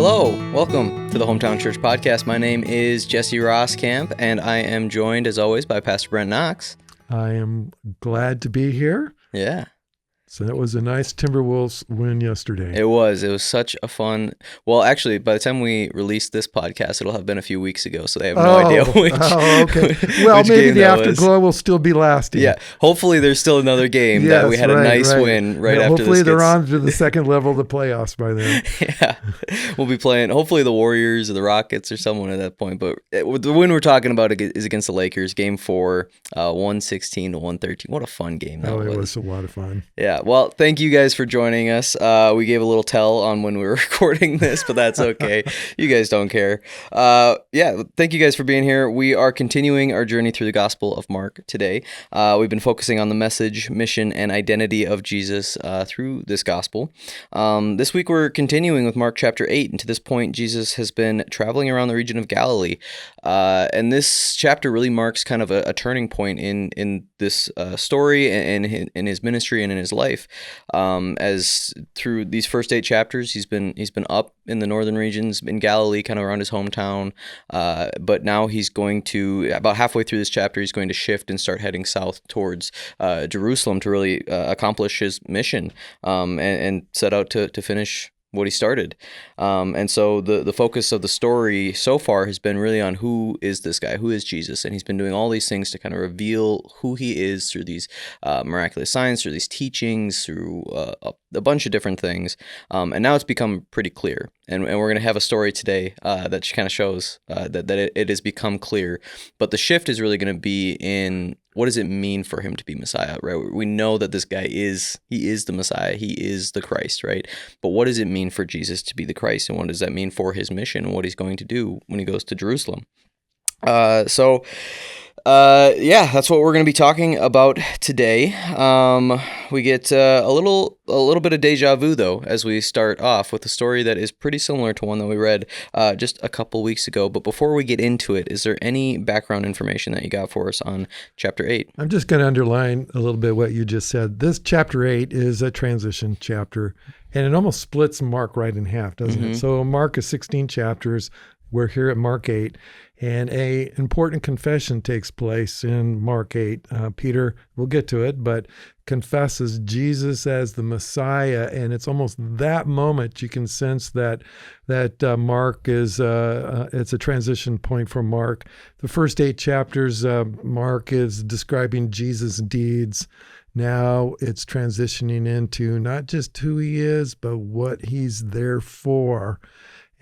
Hello, welcome to the Hometown Church Podcast. My name is Jesse Rosscamp, and I am joined, as always, by Pastor Brent Knox. I am glad to be here. Yeah. So that was a nice Timberwolves win yesterday. It was such a fun, well, actually, by the time we release this podcast, it'll have been a few weeks ago, so they have no idea which. Oh, okay. Well, maybe the afterglow will still be lasting. Yeah, hopefully there's still another game that we had a nice win right after this. Hopefully they're on to the second level of the playoffs by then. Yeah, we'll be playing, hopefully the Warriors or the Rockets or someone at that point, but the win we're talking about is against the Lakers, Game 4, 116 to 113. What a fun game that was. It was a lot of fun. Yeah, well, thank you guys for joining us. We gave a little tell on when we were recording this, but that's okay. You guys don't care. Thank you guys for being here. We are continuing our journey through the Gospel of Mark today. We've been focusing on the message, mission, and identity of Jesus through this Gospel. This week we're continuing with Mark chapter 8, and to this point, Jesus has been traveling around the region of Galilee. And this chapter really marks kind of a turning point in this story and in his ministry and in his life. As through these first 8 chapters, he's been up in the northern regions in Galilee, kind of around his hometown. But now he's going to, about halfway through this chapter, he's going to shift and start heading south towards Jerusalem to really accomplish his mission and set out to finish what he started. And so the focus of the story so far has been really on who is this guy, who is Jesus, and he's been doing all these things to kind of reveal who he is through these miraculous signs, through these teachings, through a bunch of different things. And now it's become pretty clear. And we're going to have a story today that kind of shows that it has become clear. But the shift is really going to be in what does it mean for him to be Messiah, right? We know that this guy is the Messiah. He is the Christ, right? But what does it mean for Jesus to be the Christ? And what does that mean for his mission and what he's going to do when he goes to Jerusalem? That's what we're going to be talking about today. We get a little bit of déjà vu, though, as we start off with a story that is pretty similar to one that we read just a couple weeks ago. But before we get into it, is there any background information that you got for us on chapter 8? I'm just going to underline a little bit what you just said. This chapter 8 is a transition chapter, and it almost splits Mark right in half, doesn't it? So Mark is 16 chapters. We're here at Mark 8. And an important confession takes place in Mark 8. Peter, we'll get to it, but confesses Jesus as the Messiah. And it's almost that moment you can sense that Mark is, it's a transition point for Mark. The first 8 chapters, Mark is describing Jesus' deeds. Now it's transitioning into not just who he is, but what he's there for.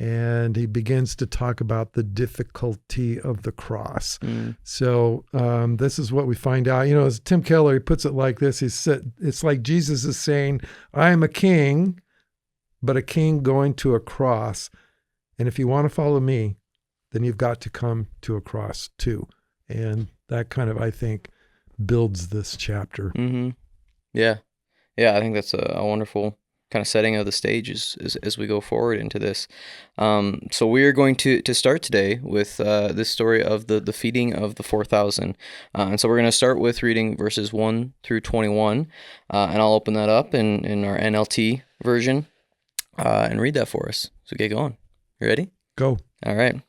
And he begins to talk about the difficulty of the cross. So this is what we find out. You know, as Tim Keller, he puts it like this. He said, it's like Jesus is saying, I am a king, but a king going to a cross. And if you want to follow me, then you've got to come to a cross too. And that kind of, I think, builds this chapter. Mm-hmm. Yeah, I think that's a wonderful kind of setting of the stage as we go forward into this. So we are going to start today with this story of the feeding of the 4,000. And so we're going to start with reading verses 1 through 21. And I'll open that up in our NLT version and read that for us. So get going. You ready? Go. All right.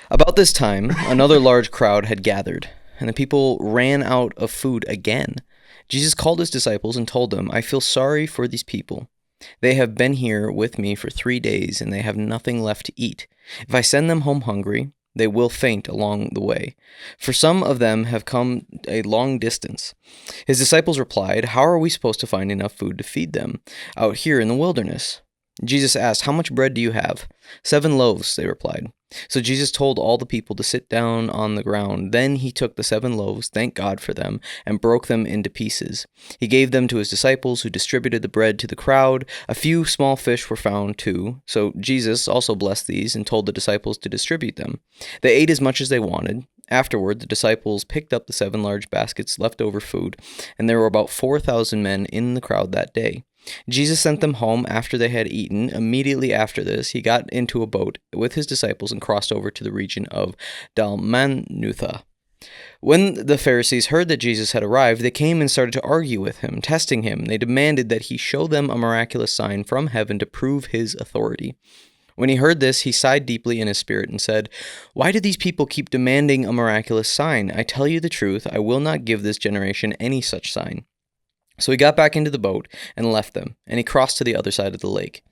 About this time, another large crowd had gathered, and the people ran out of food again. Jesus called his disciples and told them, I feel sorry for these people. They have been here with me for 3 days, and they have nothing left to eat. If I send them home hungry, they will faint along the way, for some of them have come a long distance. His disciples replied, How are we supposed to find enough food to feed them out here in the wilderness? Jesus asked, How much bread do you have? 7 loaves, they replied. So Jesus told all the people to sit down on the ground. Then he took the 7 loaves, thanked God for them, and broke them into pieces. He gave them to his disciples, who distributed the bread to the crowd. A few small fish were found too. So Jesus also blessed these and told the disciples to distribute them. They ate as much as they wanted. Afterward, the disciples picked up the 7 large baskets leftover food, and there were about 4,000 men in the crowd that day. Jesus sent them home after they had eaten. Immediately after this, he got into a boat with his disciples and crossed over to the region of Dalmanutha. When the Pharisees heard that Jesus had arrived, they came and started to argue with him, testing him. They demanded that he show them a miraculous sign from heaven to prove his authority. When he heard this, he sighed deeply in his spirit and said, "Why do these people keep demanding a miraculous sign? I tell you the truth, I will not give this generation any such sign." So he got back into the boat and left them, and he crossed to the other side of the lake.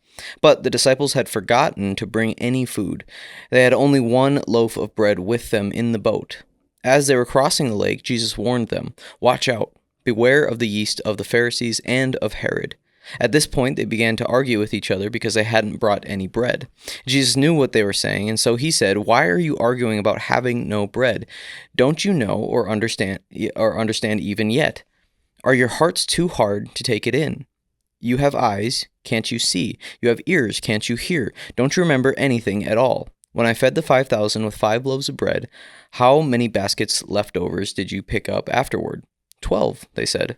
But the disciples had forgotten to bring any food. They had only one loaf of bread with them in the boat. As they were crossing the lake, Jesus warned them, "Watch out. Beware of the yeast of the Pharisees and of Herod." At this point, they began to argue with each other because they hadn't brought any bread. Jesus knew what they were saying, and so he said, "Why are you arguing about having no bread? Don't you know or understand even yet? Are your hearts too hard to take it in? You have eyes, can't you see? You have ears, can't you hear? Don't you remember anything at all? When I fed the 5,000 with 5 loaves of bread, how many baskets leftovers did you pick up afterward?" 12, they said.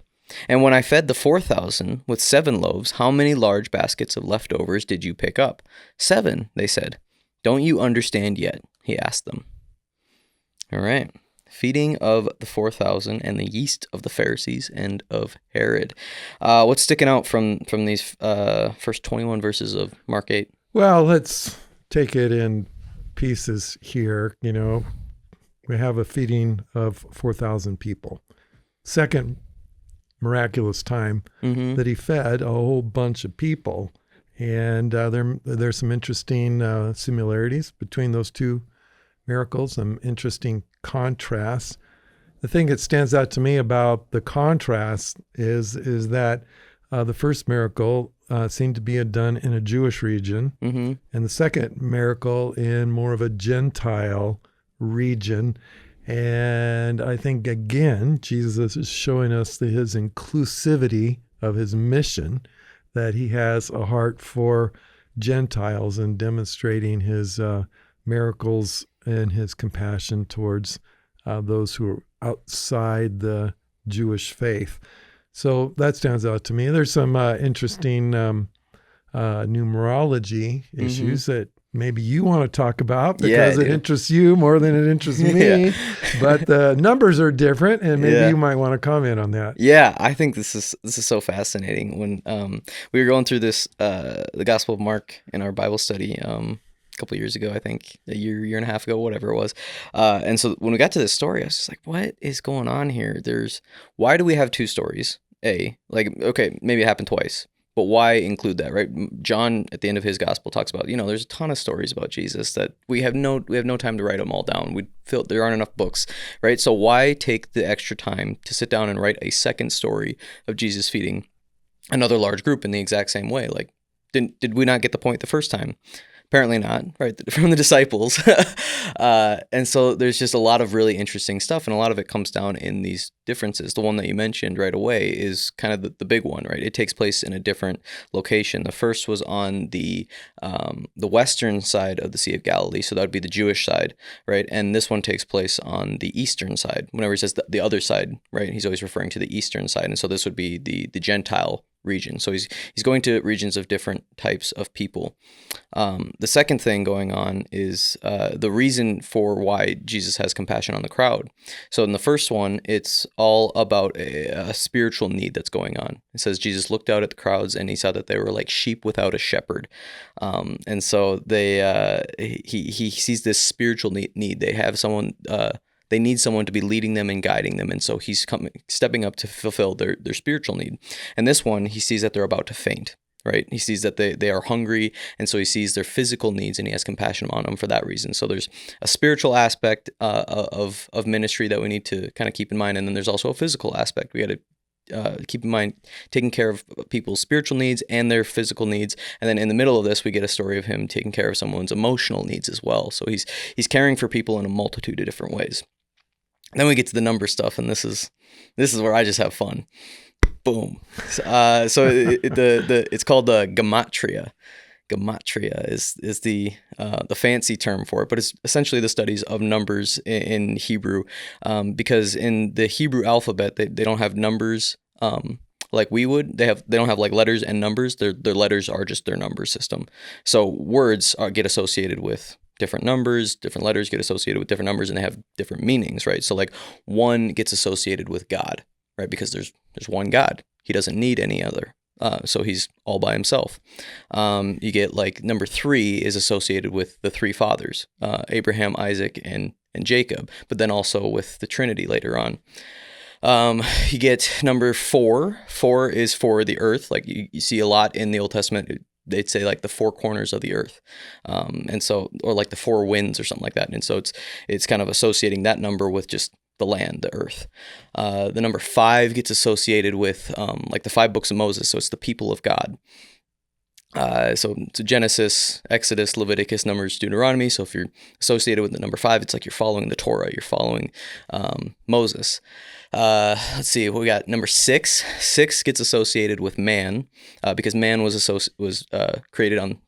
"And when I fed the 4,000 with 7 loaves, how many large baskets of leftovers did you pick up?" 7, they said. "Don't you understand yet?" he asked them. All right. Feeding of the 4,000 and the yeast of the Pharisees and of Herod. What's sticking out from these first 21 verses of Mark 8? Well, let's take it in pieces here. We have a feeding of 4,000 people. Second miraculous time that he fed a whole bunch of people. And there's some interesting similarities between those two miracles, some interesting contrasts. The thing that stands out to me about the contrast is that the first miracle seemed to be done in a Jewish region, and the second miracle in more of a Gentile region. And I think, again, Jesus is showing us his inclusivity of his mission, that he has a heart for Gentiles and demonstrating his miracles and his compassion towards those who are outside the Jewish faith. So that stands out to me. There's some interesting numerology issues that maybe you want to talk about because it interests you more than it interests me. But the numbers are different, and maybe you might want to comment on that. Yeah, I think this is so fascinating. When we were going through this, the Gospel of Mark in our Bible study a couple of years ago, I think a year and a half ago, whatever it was. And so when we got to this story, I was just like, what is going on here? Why do we have 2 stories? Okay, maybe it happened twice. But why include that, right? John, at the end of his gospel, talks about, there's a ton of stories about Jesus that we have no time to write them all down. There aren't enough books, right? So why take the extra time to sit down and write a second story of Jesus feeding another large group in the exact same way? Like, did we not get the point the first time? Apparently not, right? From the disciples. And so there's just a lot of really interesting stuff, and a lot of it comes down in these differences. The one that you mentioned right away is kind of the big one, right? It takes place in a different location. The first was on the western side of the Sea of Galilee, so that would be the Jewish side, right? And this one takes place on the eastern side. Whenever he says the other side, right, he's always referring to the eastern side, and so this would be the Gentile region. So he's going to regions of different types of people. The second thing going on is the reason for why Jesus has compassion on the crowd. So in the first one, it's all about a spiritual need that's going on. It says Jesus looked out at the crowds and he saw that they were like sheep without a shepherd. And so he sees this spiritual need. They have someone. They need someone to be leading them and guiding them, and so he's stepping up to fulfill their spiritual need. And this one, he sees that they're about to faint, right? He sees that they are hungry, and so he sees their physical needs, and he has compassion on them for that reason. So there's a spiritual aspect of ministry that we need to kind of keep in mind, and then there's also a physical aspect. We got to keep in mind taking care of people's spiritual needs and their physical needs. And then in the middle of this, we get a story of him taking care of someone's emotional needs as well. So he's caring for people in a multitude of different ways. Then we get to the number stuff, and this is where I just have fun. Boom. So it's called gematria. Gematria is the fancy term for it, but it's essentially the studies of numbers in Hebrew, because in the Hebrew alphabet they don't have numbers like we would. They don't have like letters and numbers. Their letters are just their number system. So words get associated with different numbers, different letters get associated with different numbers, and they have different meanings, right? So like 1 gets associated with God, right? Because there's one God. He doesn't need any other. So he's all by himself. You get like number 3 is associated with the 3 fathers, Abraham, Isaac, and Jacob, but then also with the Trinity later on. You get number 4. 4 is for the earth. Like you see a lot in the Old Testament. They'd say like the 4 corners of the earth, and so, or like the 4 winds or something like that. And so it's kind of associating that number with just the land, the earth. The number 5 gets associated with like the 5 books of Moses. So it's the people of God. So Genesis, Exodus, Leviticus, Numbers, Deuteronomy. So if you're associated with the number 5, it's like you're following the Torah, you're following Moses. Let's see, we got number 6. 6 gets associated with man, because man was created on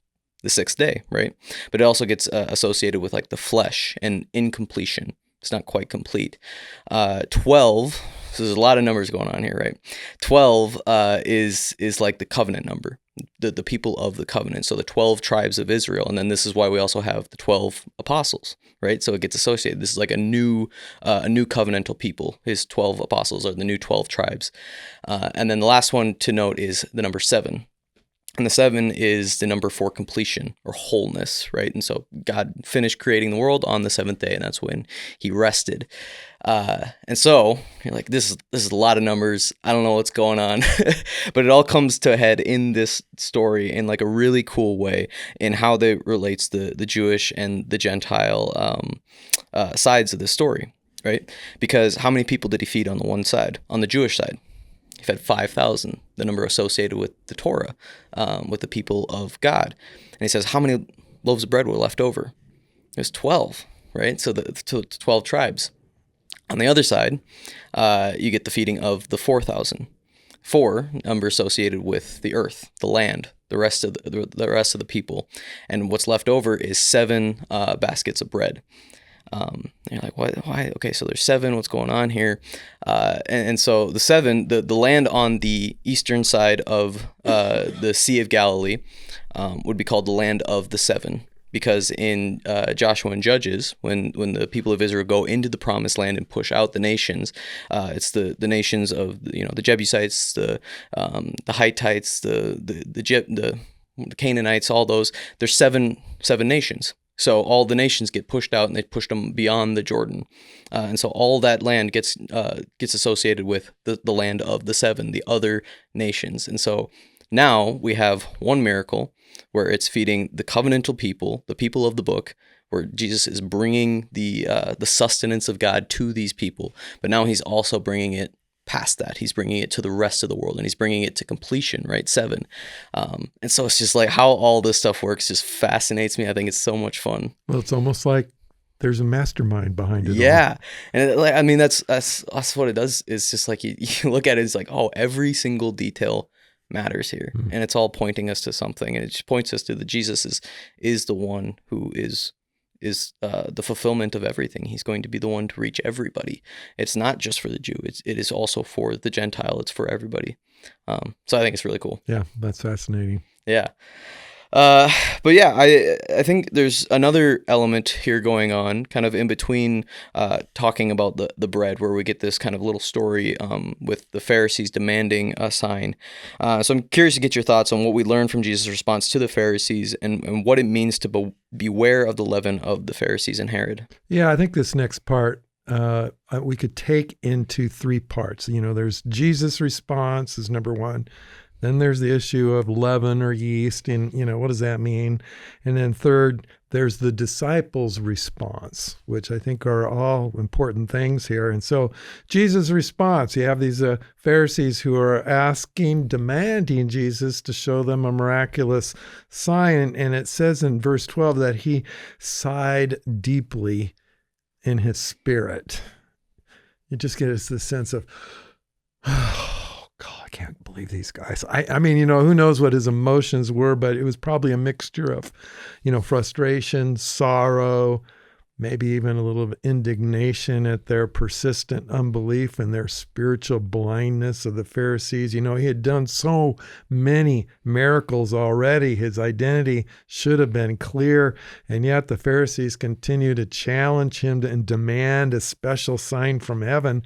the 6th day, right? But it also gets associated with like the flesh and incompletion. It's not quite complete. 12. So there's a lot of numbers going on here, right? 12 is like the covenant number, the people of the covenant. So the 12 tribes of Israel, and then this is why we also have the 12 apostles, right? So it gets associated. This is like a new covenantal people. His 12 apostles are the new 12 tribes. And then the last one to note is the number 7. And the 7 is the number for completion or wholeness, right? And so God finished creating the world on the 7th day, and that's when he rested. And so you're like, this is a lot of numbers. I don't know what's going on, but it all comes to a head in this story in like a really cool way in how they relates the Jewish and the Gentile sides of the story, right? Because how many people did he feed on the one side, on the Jewish side? He fed 5,000, the number associated with the Torah, with the people of God. And he says, how many loaves of bread were left over? It was 12, right? So the 12 tribes. On the other side, you get the feeding of the 4,000. 4, number associated with the earth, the land, the rest of the people. And what's left over is 7 baskets of bread. And you're like, why? Okay, so there's 7. What's going on here? And so the 7, the land on the eastern side of the Sea of Galilee would be called the land of the 7, because in Joshua and Judges, when the people of Israel go into the Promised Land and push out the nations, it's the nations of the Jebusites, the Hittites, the Canaanites, all those. There's seven nations. So all the nations get pushed out, and they pushed them beyond the Jordan, and so all that land gets associated with the land of the 7, the other nations. And so now we have one miracle where it's feeding the covenantal people, the people of the book, where Jesus is bringing the sustenance of God to these people, but now he's also bringing it past that. He's bringing it to the rest of the world, and he's bringing it to completion, right? 7. And so it's just like how all this stuff works just fascinates me. I think it's so much fun. Well, it's almost like there's a mastermind behind it. Yeah. And that's what it does. Is just like you look at it, it's like, oh, every single detail matters here. Mm-hmm. And it's all pointing us to something. And it just points us to that Jesus is the one who is the fulfillment of everything. He's going to be the one to reach everybody. It's not just for the Jew. It is also for the Gentile. It's for everybody. So I think it's really cool. Yeah, that's fascinating. Yeah. But yeah, I think there's another element here going on, kind of in between talking about the bread, where we get this kind of little story with the Pharisees demanding a sign. So I'm curious to get your thoughts on what we learned from Jesus' response to the Pharisees and what it means to beware of the leaven of the Pharisees and Herod. Yeah, I think this next part we could take into 3 parts. There's Jesus' response is number 1. Then there's the issue of leaven or yeast, and what does that mean? And then third, there's the disciples' response, which I think are all important things here. And so Jesus' response, you have these Pharisees who are demanding Jesus to show them a miraculous sign. And it says in verse 12 that he sighed deeply in his spirit. You just get this sense of, oh, God, I can't believe these guys. I mean, who knows what his emotions were, but it was probably a mixture of, frustration, sorrow, maybe even a little of indignation at their persistent unbelief and their spiritual blindness of the Pharisees. He had done so many miracles already. His identity should have been clear, and yet the Pharisees continue to challenge him and demand a special sign from heaven.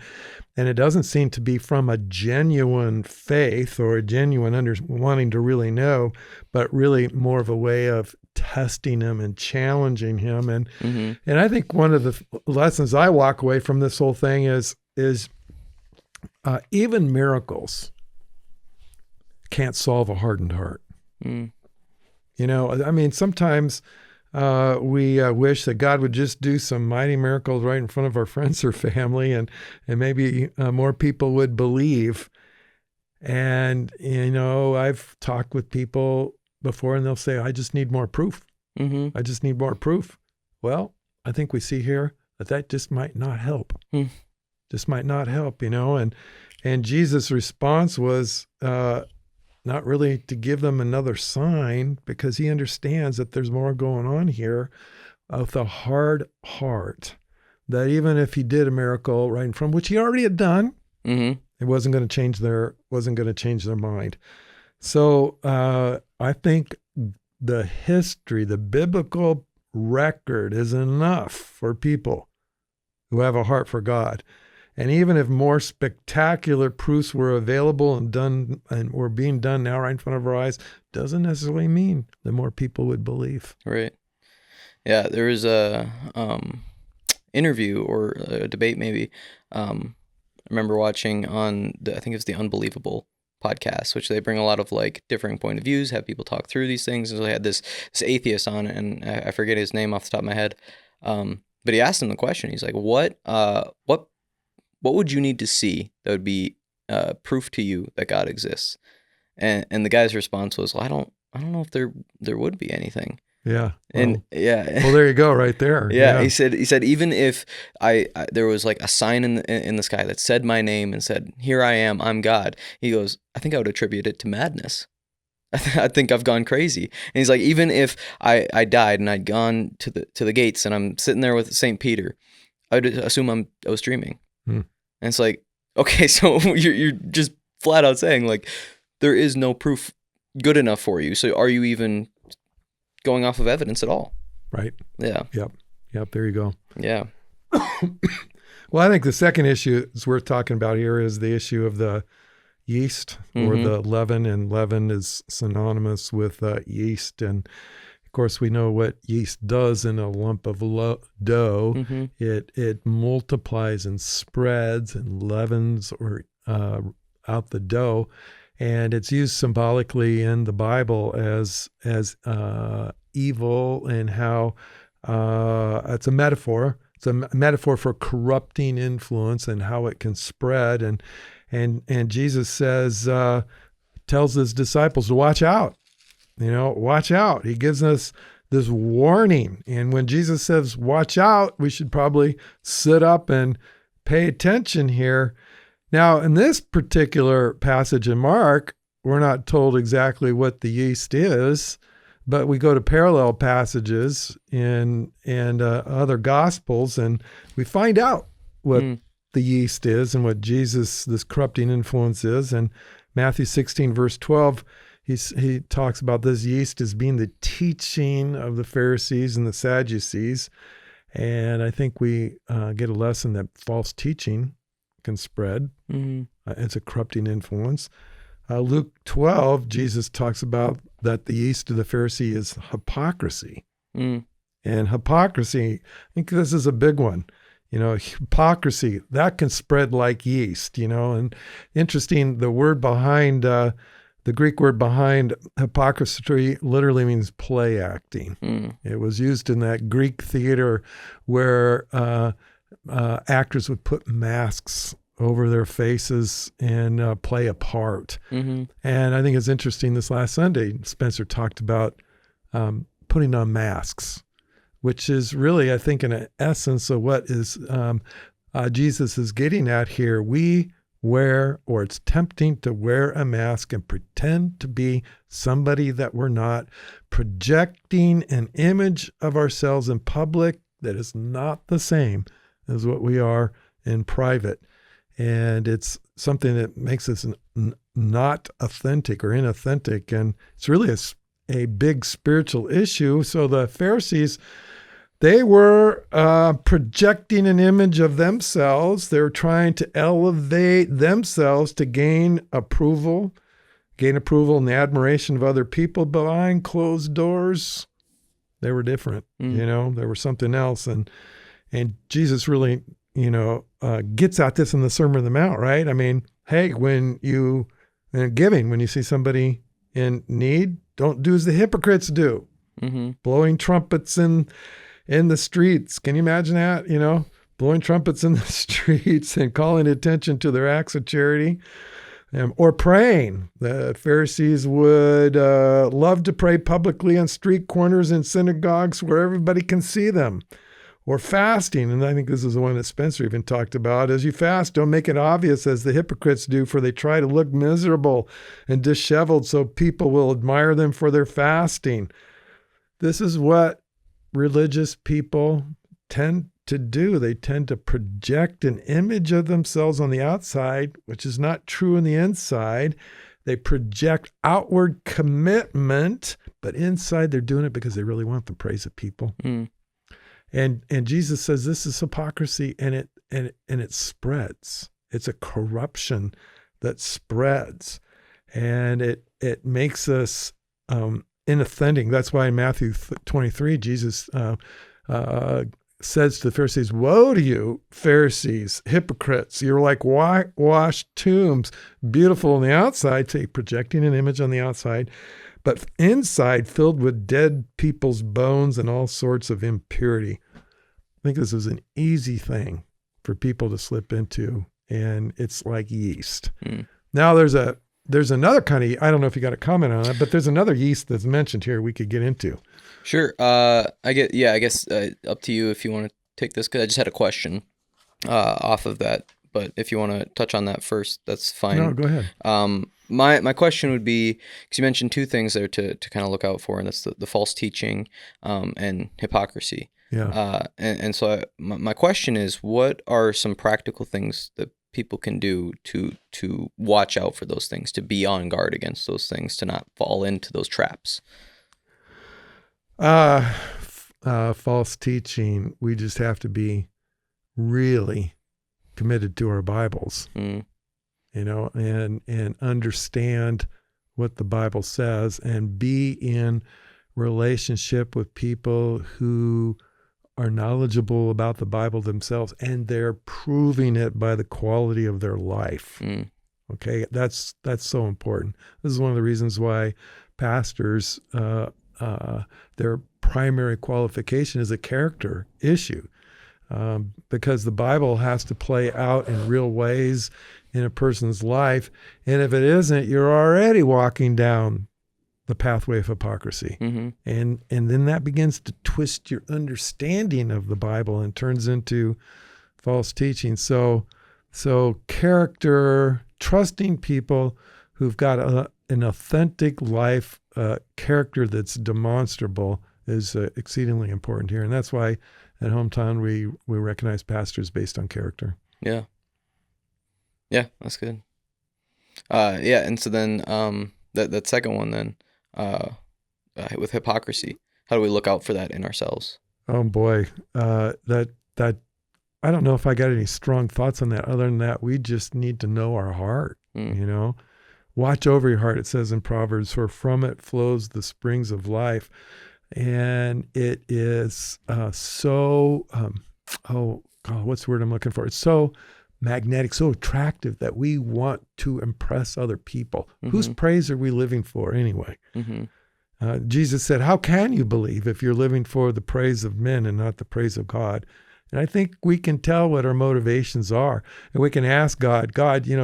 And it doesn't seem to be from a genuine faith or a genuine wanting to really know, but really more of a way of testing him and challenging him. And and I think one of the lessons I walk away from this whole thing is even miracles can't solve a hardened heart. You know, I mean, sometimes we wish that God would just do some mighty miracles right in front of our friends or family, and maybe more people would believe. And, you know, I've talked with people before and they'll say, I just need more proof. I just need more proof. Well, I think we see here that just might not help. Just might not help, you know. And Jesus' response was not really to give them another sign, because he understands that there's more going on here with a hard heart, that even if he did a miracle right in front, which he already had done, it wasn't going to change their mind. So I think the biblical record is enough for people who have a heart for God. And even if more spectacular proofs were available and done and were being done now right in front of our eyes, doesn't necessarily mean that more people would believe. Right. Yeah, there was a interview or a debate maybe. I remember watching on I think it was the Unbelievable podcast, which they bring a lot of like differing point of views, have people talk through these things. And so they had this atheist on, and I forget his name off the top of my head. But he asked him the question. He's like, what would you need to see that would be proof to you that God exists? And the guy's response was, well, I don't know if there would be anything. Yeah. And yeah. Well, there you go, right there. Yeah. He said even if I there was like a sign in the sky that said my name and said, "Here I am, I'm God." He goes, I think I would attribute it to madness. I think I've gone crazy. And he's like, even if I died and I'd gone to the gates and I'm sitting there with St. Peter, I would assume I was dreaming. And it's like, okay, so you're just flat out saying like there is no proof good enough for you. So are you even going off of evidence at all? Right. Yeah. Yep. There you go. Yeah. Well, I think the second issue is worth talking about here is the issue of the yeast or the leaven, and leaven is synonymous with yeast. And of course, we know what yeast does in a lump of dough. It multiplies and spreads and leavens or out the dough, and it's used symbolically in the Bible as evil, and how it's a metaphor. It's a metaphor for corrupting influence and how it can spread. And Jesus says, tells his disciples to watch out. Watch out. He gives us this warning. And when Jesus says, watch out, we should probably sit up and pay attention here. Now, in this particular passage in Mark, we're not told exactly what the yeast is, but we go to parallel passages in other Gospels, and we find out what the yeast is and what this corrupting influence is. And Matthew 16, verse 12, he talks about this yeast as being the teaching of the Pharisees and the Sadducees. And I think we get a lesson that false teaching can spread. It's a corrupting influence. Luke 12, Jesus talks about that the yeast of the Pharisee is hypocrisy. And hypocrisy, I think this is a big one. Hypocrisy, that can spread like yeast, and interesting, the word behind, the Greek word behind hypocrisy literally means play acting. It was used in that Greek theater where actors would put masks over their faces and play a part. And I think it's interesting, this last Sunday, Spencer talked about putting on masks, which is really, I think, in essence of what is Jesus is getting at here. We wear, or it's tempting to wear a mask and pretend to be somebody that we're not, projecting an image of ourselves in public that is not the same as what we are in private. And it's something that makes us not authentic or inauthentic. And it's really a big spiritual issue. So the Pharisees, They were projecting an image of themselves. They were trying to elevate themselves to gain approval and the admiration of other people. Behind closed doors, they were different. They were something else. And Jesus really, gets at this in the Sermon on the Mount, right? I mean, hey, when you see somebody in need, don't do as the hypocrites do, blowing trumpets in the streets. Can you imagine that? Blowing trumpets in the streets and calling attention to their acts of charity, or praying. The Pharisees would love to pray publicly on street corners and synagogues where everybody can see them. Or fasting, and I think this is the one that Spencer even talked about. As you fast, don't make it obvious as the hypocrites do, for they try to look miserable and disheveled so people will admire them for their fasting. This is what religious people tend to do. They tend to project an image of themselves on the outside, which is not true in the inside. They project outward commitment, but inside they're doing it because they really want the praise of people. And Jesus says this is hypocrisy, and it spreads. It's a corruption that spreads, and it makes us inauthentic. That's why in Matthew 23, Jesus says to the Pharisees, "Woe to you, Pharisees, hypocrites! You're like whitewashed tombs, beautiful on the outside," projecting an image on the outside, but inside filled with dead people's bones and all sorts of impurity. I think this is an easy thing for people to slip into, and it's like yeast. Now there's another kind of, I don't know if you got a comment on it, but there's another yeast that's mentioned here we could get into. Sure. I guess up to you if you want to take this, because I just had a question off of that. But if you want to touch on that first, that's fine. No, go ahead. My question would be, because you mentioned two things there to kind of look out for, and that's the false teaching and hypocrisy. Yeah. And so my question is, what are some practical things that people can do to watch out for those things, to be on guard against those things, to not fall into those traps? False teaching, we just have to be really committed to our Bibles, and understand what the Bible says, and be in relationship with people who are knowledgeable about the Bible themselves, and they're proving it by the quality of their life. Okay, that's so important. This is one of the reasons why pastors, their primary qualification is a character issue, because the Bible has to play out in real ways in a person's life, and if it isn't, you're already walking down the pathway of hypocrisy. And then that begins to twist your understanding of the Bible and turns into false teaching. So character, trusting people who've got an authentic life, character that's demonstrable, is exceedingly important here. And that's why at Hometown we recognize pastors based on character. Yeah, that's good. And so then that second one then, with hypocrisy, how do we look out for that in ourselves? Oh boy, that I don't know if I got any strong thoughts on that. Other than that, we just need to know our heart. Watch over your heart, it says in Proverbs, for from it flows the springs of life. And it is so what's the word I'm looking for? It's so magnetic, so attractive that we want to impress other people. Whose praise are we living for anyway? Jesus said, how can you believe if you're living for the praise of men and not the praise of God? And I think we can tell what our motivations are. And we can ask God,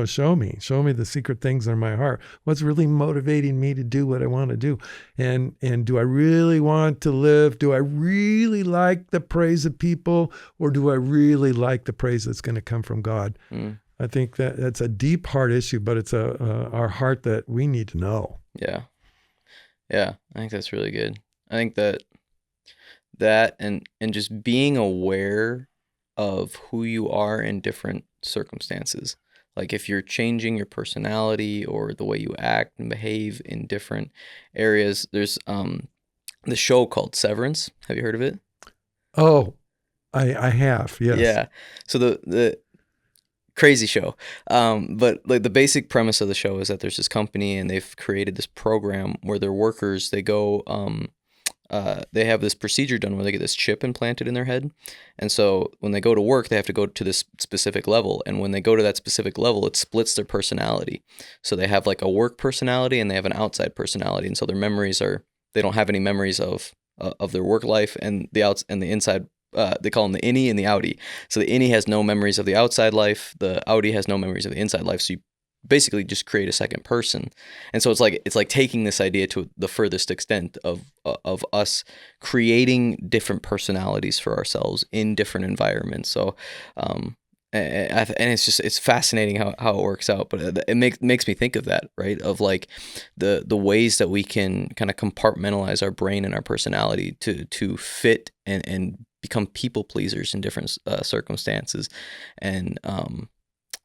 show me the secret things in my heart. What's really motivating me to do what I want to do? And do I really want to live? Do I really like the praise of people? Or do I really like the praise that's going to come from God? I think that's a deep heart issue, but it's our heart that we need to know. Yeah, I think that's really good. I think that and just being aware of who you are in different circumstances. Like if you're changing your personality or the way you act and behave in different areas, there's the show called Severance. Have you heard of it? Oh, I have, yes. Yeah. So the crazy show. But like the basic premise of the show is that there's this company and they've created this program where their workers, they go, they have this procedure done where they get this chip implanted in their head. And so when they go to work, they have to go to this specific level. And when they go to that specific level, it splits their personality. So they have like a work personality and they have an outside personality. And so their memories are, they don't have any memories of their work life, and the outs and the inside. They call them the innie and the outie. So the innie has no memories of the outside life. The outie has no memories of the inside life. So you basically just create a second person. And so it's like taking this idea to the furthest extent of us creating different personalities for ourselves in different environments. So and it's fascinating how it works out, but it makes me think of that, right? Of like the ways that we can kind of compartmentalize our brain and our personality to fit and become people pleasers in different circumstances. And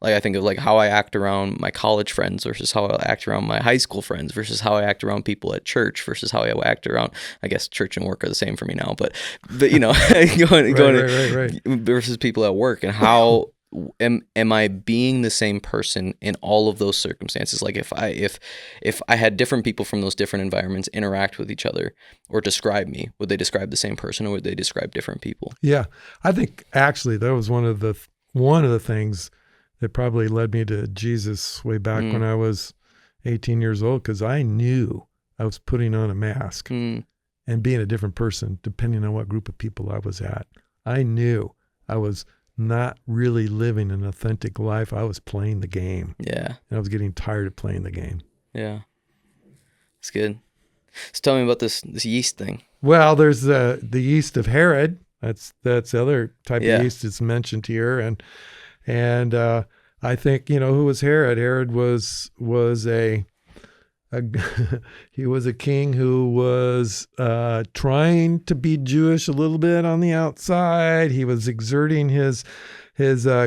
like I think of like how I act around my college friends versus how I act around my high school friends versus how I act around people at church versus how I act around, I guess church and work are the same for me now, but you know, right. Versus people at work, and how am I being the same person in all of those circumstances? Like if I had different people from those different environments interact with each other or describe me, would they describe the same person or would they describe different people? Yeah, I think actually that was one of the things that probably led me to Jesus way back when I was 18 years old, because I knew I was putting on a mask and being a different person depending on what group of people I was at. I knew I was not really living an authentic life. I was playing the game. Yeah. And I was getting tired of playing the game. Yeah. It's good. So tell me about this yeast thing. Well, there's the yeast of Herod. That's the other type of yeast that's mentioned here. And I think, who was Herod? Herod was a he was a king who was trying to be Jewish a little bit on the outside. He was exerting his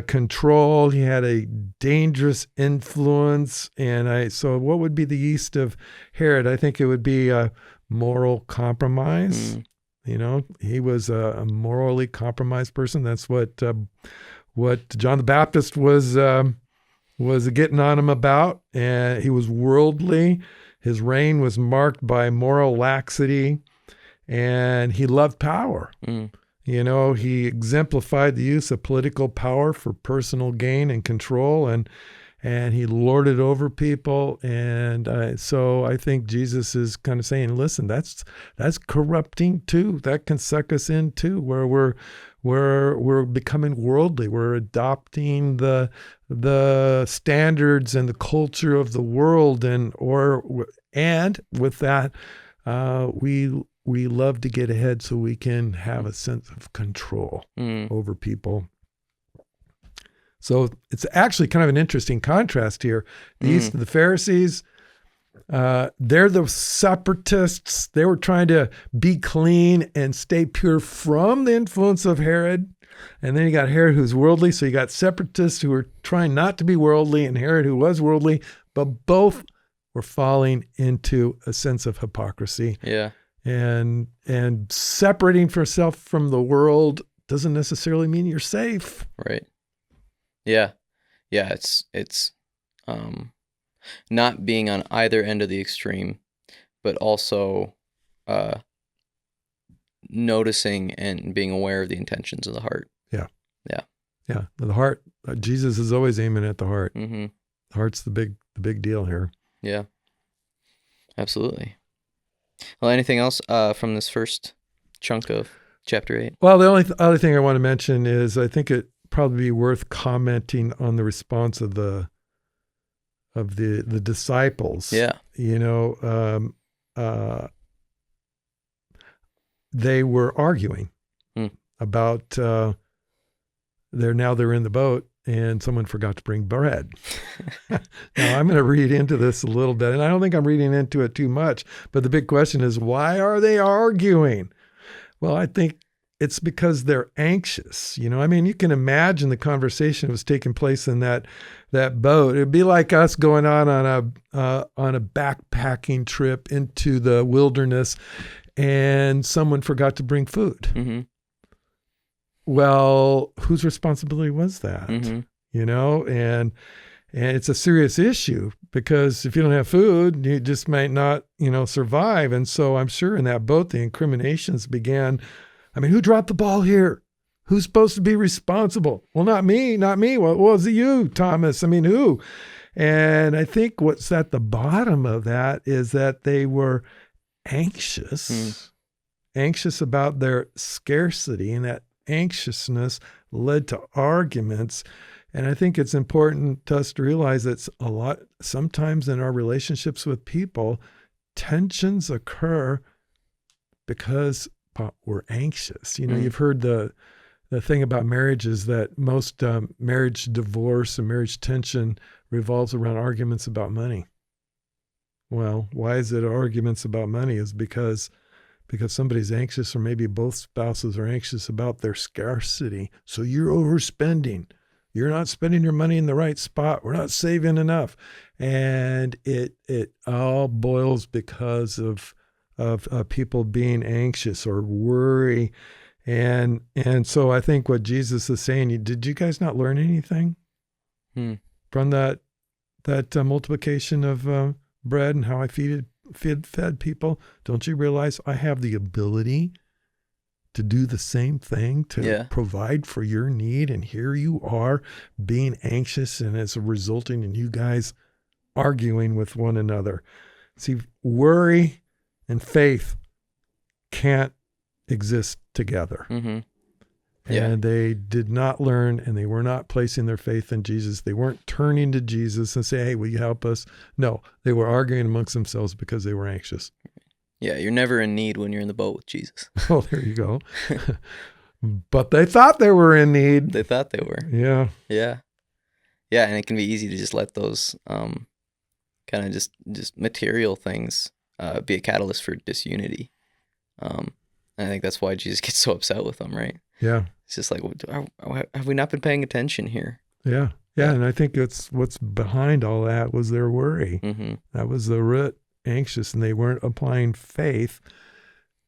control. He had a dangerous influence. And so what would be the yeast of Herod? I think it would be a moral compromise. He was a morally compromised person. That's what John the Baptist was getting on him about. And he was worldly. His reign was marked by moral laxity, and he loved power. He exemplified the use of political power for personal gain and control, and he lorded over people. And so I think Jesus is kind of saying, listen, that's corrupting too. That can suck us in too, where we're becoming worldly. We're adopting the standards and the culture of the world, and with that, we love to get ahead so we can have a sense of control over people. So it's actually kind of an interesting contrast here. The East of the Pharisees, they're the separatists. They were trying to be clean and stay pure from the influence of Herod. And then you got Herod, who's worldly. So you got separatists who were trying not to be worldly, and Herod, who was worldly, but both were falling into a sense of hypocrisy. Yeah. And separating yourself from the world doesn't necessarily mean you're safe. Right. Yeah. Yeah. It's not being on either end of the extreme, but also noticing and being aware of the intentions of the heart. Yeah. Yeah. Yeah. The heart, Jesus is always aiming at the heart. Mm-hmm. The heart's the big deal here. Yeah. Absolutely. Well, anything else from this first chunk of chapter 8? Well, the only other thing I want to mention is I think it probably be worth commenting on the response of the disciples. Yeah. They were arguing about they're in the boat and someone forgot to bring bread. Now, I'm going to read into this a little bit, and I don't think I'm reading into it too much, but the big question is, why are they arguing? Well, I think it's because they're anxious. You can imagine the conversation that was taking place in that boat. It'd be like us going on a backpacking trip into the wilderness, and someone forgot to bring food. Mm-hmm. well, whose responsibility was that? Mm-hmm. You know, and it's a serious issue because if you don't have food, you just might not, survive. And so I'm sure in that boat, the incriminations began. I mean, who dropped the ball here? Who's supposed to be responsible? Well, not me. Well, was it you, Thomas? I mean, who? And I think what's at the bottom of that is that they were anxious about their scarcity, and that anxiousness led to arguments. And I think it's important to us to realize that sometimes in our relationships with people, tensions occur because we're anxious. You've heard the thing about marriage is that most marriage divorce and marriage tension revolves around arguments about money. Well, why is it arguments about money? Is because somebody's anxious, or maybe both spouses are anxious about their scarcity. So you're overspending. You're not spending your money in the right spot. We're not saving enough. And it all boils because of people being anxious or worry. And so I think what Jesus is saying, did you guys not learn anything from that multiplication of bread and how I fed people? Don't you realize I have the ability to do the same thing, to provide for your need? And here you are being anxious, and it's resulting in you guys arguing with one another. See, worry and faith can't exist together. Mm-hmm. Yeah. And they did not learn, and they were not placing their faith in Jesus. They weren't turning to Jesus and say, hey, will you help us? No, they were arguing amongst themselves because they were anxious. Yeah, you're never in need when you're in the boat with Jesus. Oh, there you go. But they thought they were in need. They thought they were. Yeah. Yeah. Yeah, and it can be easy to just let those kind of just material things be a catalyst for disunity. And I think that's why Jesus gets so upset with them, right? Yeah. It's just like, have we not been paying attention here? Yeah. Yeah, and I think it's what's behind all that was their worry. Mm-hmm. That was the root, anxious, and they weren't applying faith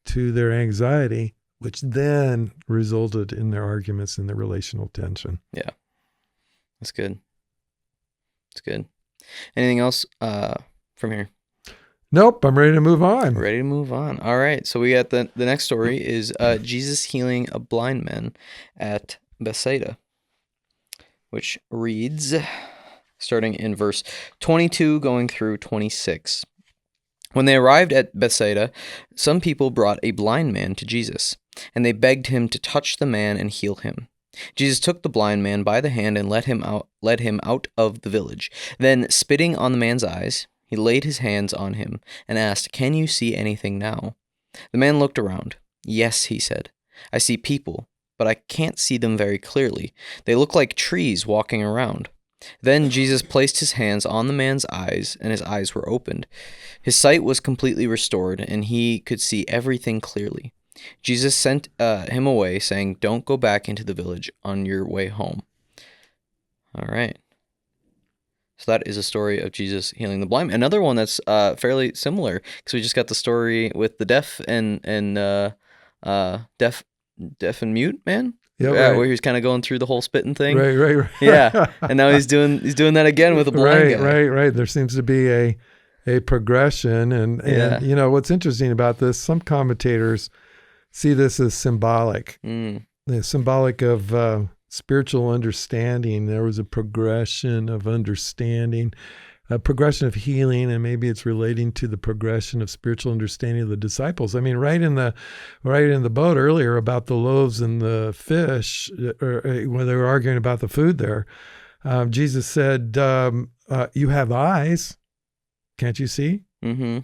to their anxiety, which then resulted in their arguments and their relational tension. Yeah. That's good. That's good. Anything else from here? Nope, I'm ready to move on. Ready to move on. All right. So we got the next story is Jesus healing a blind man at Bethsaida, which reads, starting in verse 22 going through 26. When they arrived at Bethsaida, some people brought a blind man to Jesus, and they begged him to touch the man and heal him. Jesus took the blind man by the hand and led him out of the village. Then, spitting on the man's eyes, he laid his hands on him and asked, "Can you see anything now?" The man looked around. "Yes," he said. "I see people, but I can't see them very clearly. They look like trees walking around." Then Jesus placed his hands on the man's eyes, and his eyes were opened. His sight was completely restored, and he could see everything clearly. Jesus sent him away, saying, "Don't go back into the village on your way home." All right. So that is a story of Jesus healing the blind. Another one that's fairly similar, because we just got the story with the deaf and deaf and mute man. Yeah, right. right. Where he was kind of going through the whole spitting thing. Right. Yeah, and now he's doing that again with a blind guy. Right. There seems to be a progression, and you know what's interesting about this? Some commentators see this as symbolic. Symbolic of spiritual understanding. There was a progression of understanding, a progression of healing, and maybe it's relating to the progression of spiritual understanding of the disciples. I mean, right in the boat earlier about the loaves and the fish, when they were arguing about the food there, Jesus said, "You have eyes, can't you see?" Mm-hmm.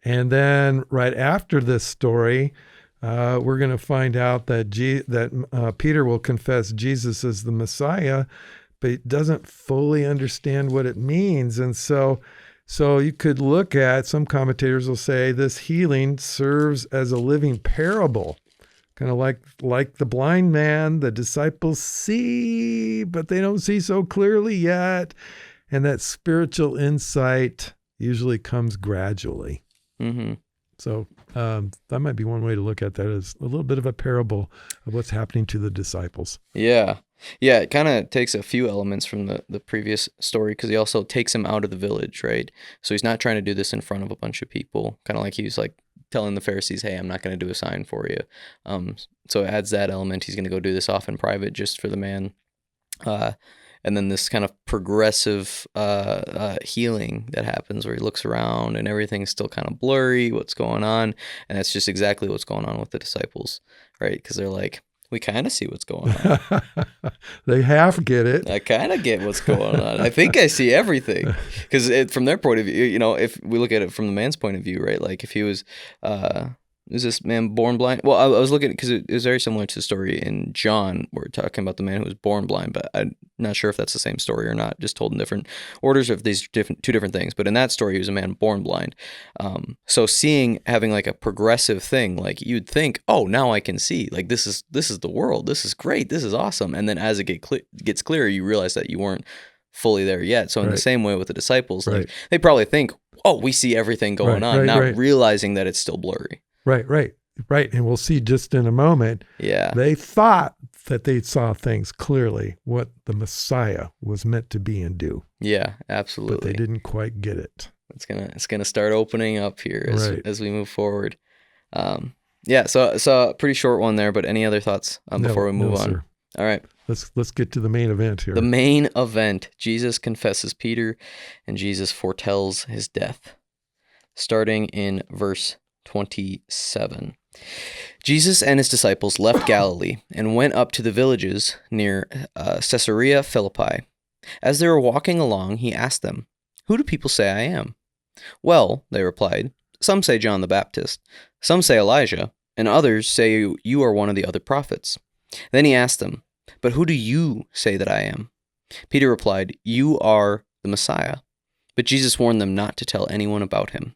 And then right after this story, we're going to find out that Peter will confess Jesus as the Messiah, but he doesn't fully understand what it means. And so you could look at, some commentators will say this healing serves as a living parable, kind of like the blind man. The disciples see, but they don't see so clearly yet. And that spiritual insight usually comes gradually. Mm-hmm. So that might be one way to look at that, is a little bit of a parable of what's happening to the disciples. Yeah. Yeah, it kind of takes a few elements from the previous story, because he also takes him out of the village, right? So he's not trying to do this in front of a bunch of people, kind of like he was like telling the Pharisees, hey, I'm not going to do a sign for you. So it adds that element. He's going to go do this off in private just for the man. And then this kind of progressive healing that happens, where he looks around and everything's still kind of blurry, what's going on. And that's just exactly what's going on with the disciples, right? Because they're like, we kind of see what's going on. They half get it. I kind of get what's going on. I think I see everything. Because from their point of view, if we look at it from the man's point of view, right? Like if he was... is this man born blind? Well, I was looking, because it was very similar to the story in John. We're talking about the man who was born blind, but I'm not sure if that's the same story or not, just told in different orders, or if these two different things. But in that story, he was a man born blind. So having like a progressive thing, like you'd think, oh, now I can see. Like this is the world. This is great. This is awesome. And then as it gets clearer, you realize that you weren't fully there yet. So in the same way with the disciples, like they probably think, oh, we see everything going on, not realizing that it's still blurry. Right. And we'll see just in a moment. Yeah. They thought that they saw things clearly, what the Messiah was meant to be and do. Yeah, absolutely. But they didn't quite get it. It's gonna start opening up here as we move forward. So a pretty short one there, but any other thoughts before we move on? Sir. All right. Let's get to the main event here. The main event. Jesus confesses Peter, and Jesus foretells his death. Starting in verse 27. Jesus and his disciples left Galilee and went up to the villages near Caesarea Philippi. As they were walking along, he asked them, "Who do people say I am?" "Well," they replied, "some say John the Baptist, some say Elijah, and others say you are one of the other prophets." Then he asked them, "But who do you say that I am?" Peter replied, "You are the Messiah." But Jesus warned them not to tell anyone about him.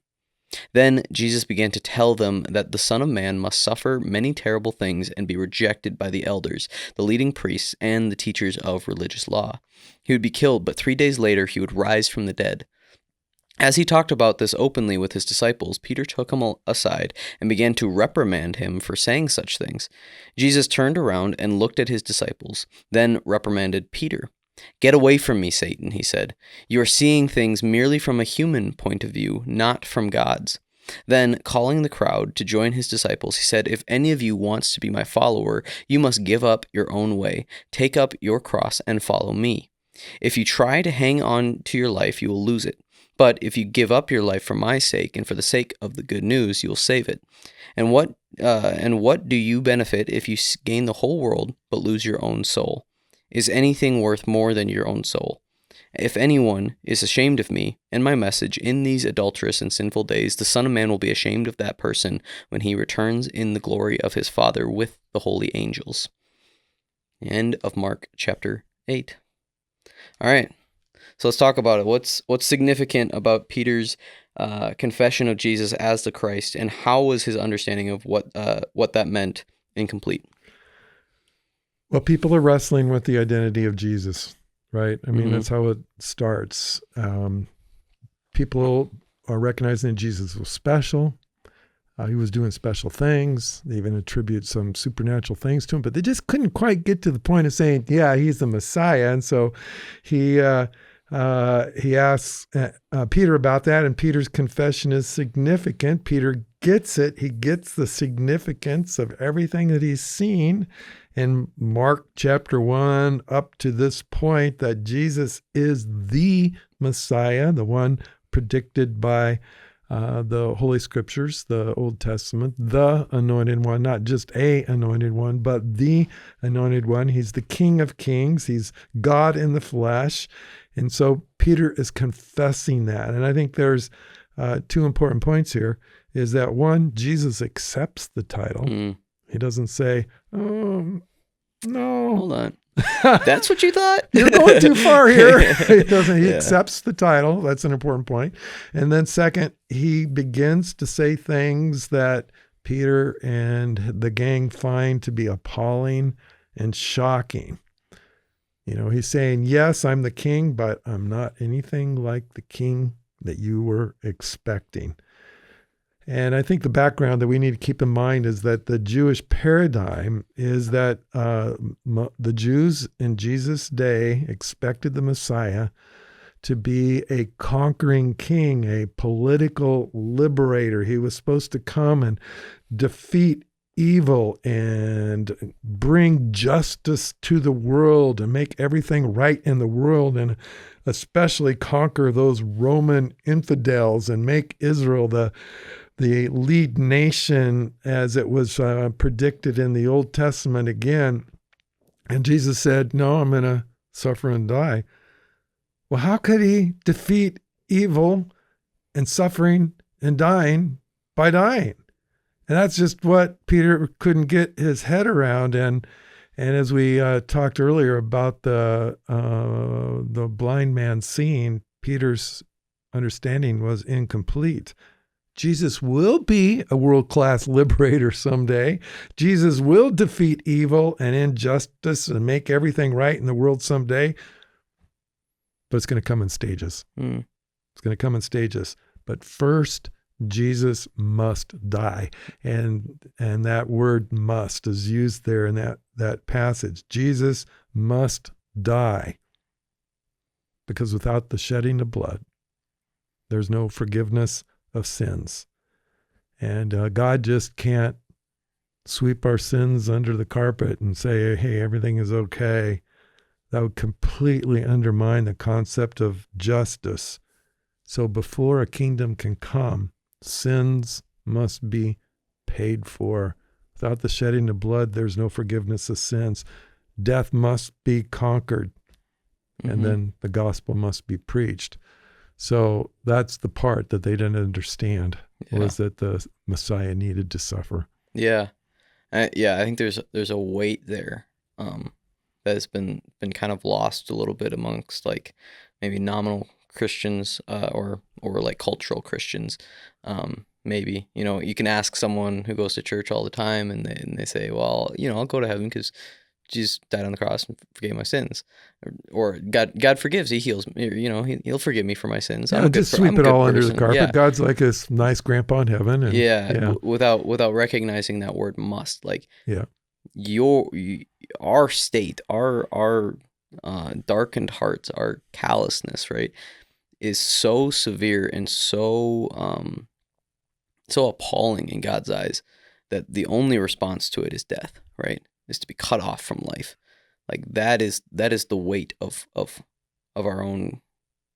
Then Jesus began to tell them that the Son of Man must suffer many terrible things and be rejected by the elders, the leading priests, and the teachers of religious law. He would be killed, but 3 days later he would rise from the dead. As he talked about this openly with his disciples, Peter took him aside and began to reprimand him for saying such things. Jesus turned around and looked at his disciples, then reprimanded Peter. "Get away from me, Satan," he said. "You are seeing things merely from a human point of view, not from God's." Then, calling the crowd to join his disciples, he said, "If any of you wants to be my follower, you must give up your own way, take up your cross, and follow me. If you try to hang on to your life, you will lose it. But if you give up your life for my sake and for the sake of the good news, you will save it. And what do you benefit if you gain the whole world but lose your own soul? Is anything worth more than your own soul? If anyone is ashamed of me and my message in these adulterous and sinful days, the Son of Man will be ashamed of that person when he returns in the glory of his Father with the holy angels." End of Mark chapter 8. All right, so let's talk about it. What's significant about Peter's confession of Jesus as the Christ, and how was his understanding of what that meant incomplete? Well, people are wrestling with the identity of Jesus, right? I mean, that's how it starts. People are recognizing that Jesus was special. He was doing special things. They even attribute some supernatural things to him, but they just couldn't quite get to the point of saying, yeah, he's the Messiah. And so he asks Peter about that, and Peter's confession is significant. Peter gets it. He gets the significance of everything that he's seen in Mark chapter 1 up to this point, that Jesus is the Messiah, the one predicted by the Holy Scriptures, the Old Testament, the anointed one, not just a anointed one, but the anointed one. He's the King of Kings. He's God in the flesh. And so Peter is confessing that. And I think there's two important points here, is that one, Jesus accepts the title. He doesn't say, "Oh, no. Hold on. That's what you thought? You're going too far here." He doesn't. He accepts the title. That's an important point. And then second, he begins to say things that Peter and the gang find to be appalling and shocking. You know, he's saying, yes, I'm the king, but I'm not anything like the king that you were expecting. And I think the background that we need to keep in mind is that the Jewish paradigm is that the Jews in Jesus' day expected the Messiah to be a conquering king, a political liberator. He was supposed to come and defeat evil and bring justice to the world and make everything right in the world, and especially conquer those Roman infidels and make Israel the lead nation as it was predicted in the Old Testament again. And Jesus said, no, I'm going to suffer and die. Well, how could he defeat evil and suffering and dying by dying? And that's just what Peter couldn't get his head around. And as we talked earlier about the blind man seeing, Peter's understanding was incomplete. Jesus will be a world-class liberator someday. Jesus will defeat evil and injustice and make everything right in the world someday. But it's going to come in stages. It's going to come in stages. But first, Jesus must die. And that word must is used there in that passage. Jesus must die. Because without the shedding of blood, there's no forgiveness of sins. And God just can't sweep our sins under the carpet and say, hey, everything is okay. That would completely undermine the concept of justice. So before a kingdom can come, sins must be paid for. Without the shedding of blood, there's no forgiveness of sins. Death must be conquered, and then the gospel must be preached. So that's the part that they didn't understand, was that the Messiah needed to suffer. Yeah. I think there's a weight there that has been kind of lost a little bit amongst like maybe nominal Christians or like cultural Christians. Maybe, you can ask someone who goes to church all the time and they say, well, I'll go to heaven because Jesus died on the cross and forgave my sins, or God forgives, he heals me, he'll forgive me for my sins. Yeah, just sweep it all under the carpet. Yeah. God's like this nice grandpa in heaven. And, without recognizing that word must, like, our state, our darkened hearts, our callousness, right, is so severe and so appalling in God's eyes that the only response to it is death, right? Is to be cut off from life. Like that is the weight of our own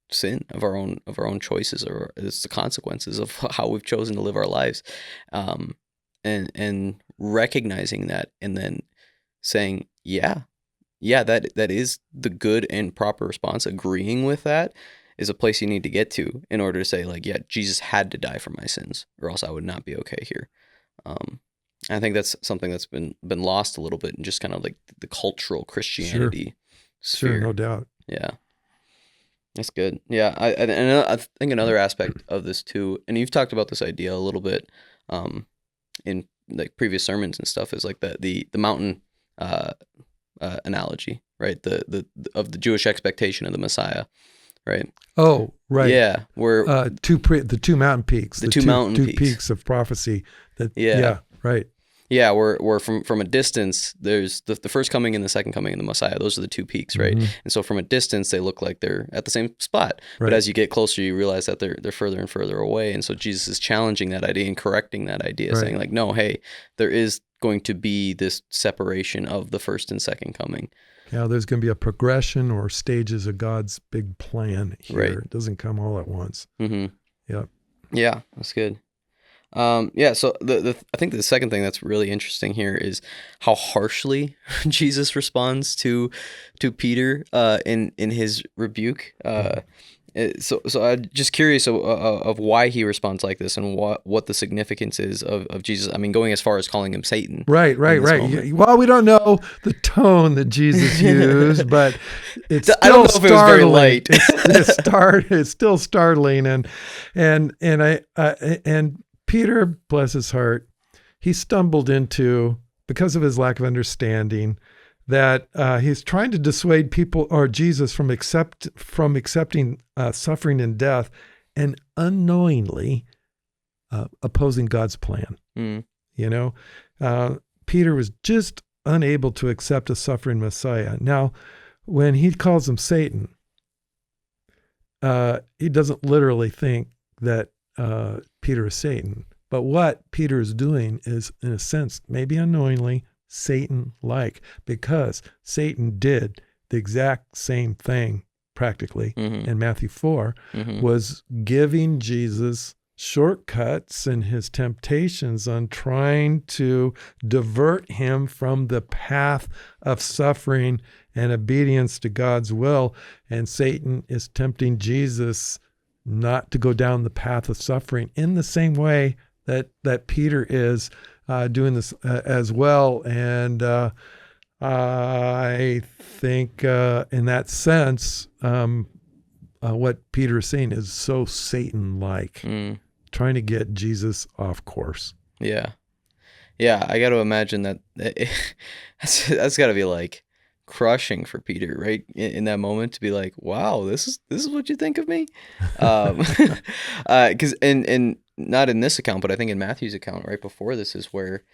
sin, of our own choices, or it's the consequences of how we've chosen to live our lives. And recognizing that, and then saying, that is the good and proper response. Agreeing with that is a place you need to get to in order to say, like, Jesus had to die for my sins, or else I would not be okay here. I think that's something that's been lost a little bit in just kind of like the cultural Christianity sphere. Sure, no doubt. Yeah. That's good. Yeah, I think another aspect of this too, and you've talked about this idea a little bit in like previous sermons and stuff, is like the mountain analogy, right? The of the Jewish expectation of the Messiah, right? Oh, right. Yeah, where the two mountain peaks, the two peaks of prophecy. Right. Yeah, where from a distance, there's the first coming and the second coming of the Messiah. Those are the two peaks, right? And so from a distance, they look like they're at the same spot. Right. But as you get closer, you realize that they're further and further away. And so Jesus is challenging that idea and correcting that idea, saying like, no, hey, there is going to be this separation of the first and second coming. Yeah, there's going to be a progression or stages of God's big plan here. Right. It doesn't come all at once. Yeah, that's good. So I think the second thing that's really interesting here is how harshly Jesus responds to Peter in his rebuke. So I'm just curious of why he responds like this, and what the significance is of Jesus. I mean, going as far as calling him Satan. Right. Well, we don't know the tone that Jesus used, but it's still I don't know if it was very light. It's still startling, and Peter, bless his heart, he stumbled into, because of his lack of understanding, that he's trying to dissuade people or Jesus from accepting suffering and death, and unknowingly opposing God's plan. Mm. You know, Peter was just unable to accept a suffering Messiah. Now, when he calls him Satan, he doesn't literally think that Peter is Satan. But what Peter is doing is, in a sense, maybe unknowingly, Satan-like, because Satan did the exact same thing practically in Matthew 4, was giving Jesus shortcuts in his temptations on trying to divert him from the path of suffering and obedience to God's will. And Satan is tempting Jesus not to go down the path of suffering in the same way that Peter is doing this as well. And I think in that sense, what Peter is saying is so Satan-like, trying to get Jesus off course. Yeah. Yeah, I got to imagine that that's got to be like crushing for Peter, right? In that moment, to be like, wow, this is what you think of me? 'Cause and not in this account, but I think in Matthew's account right before this is where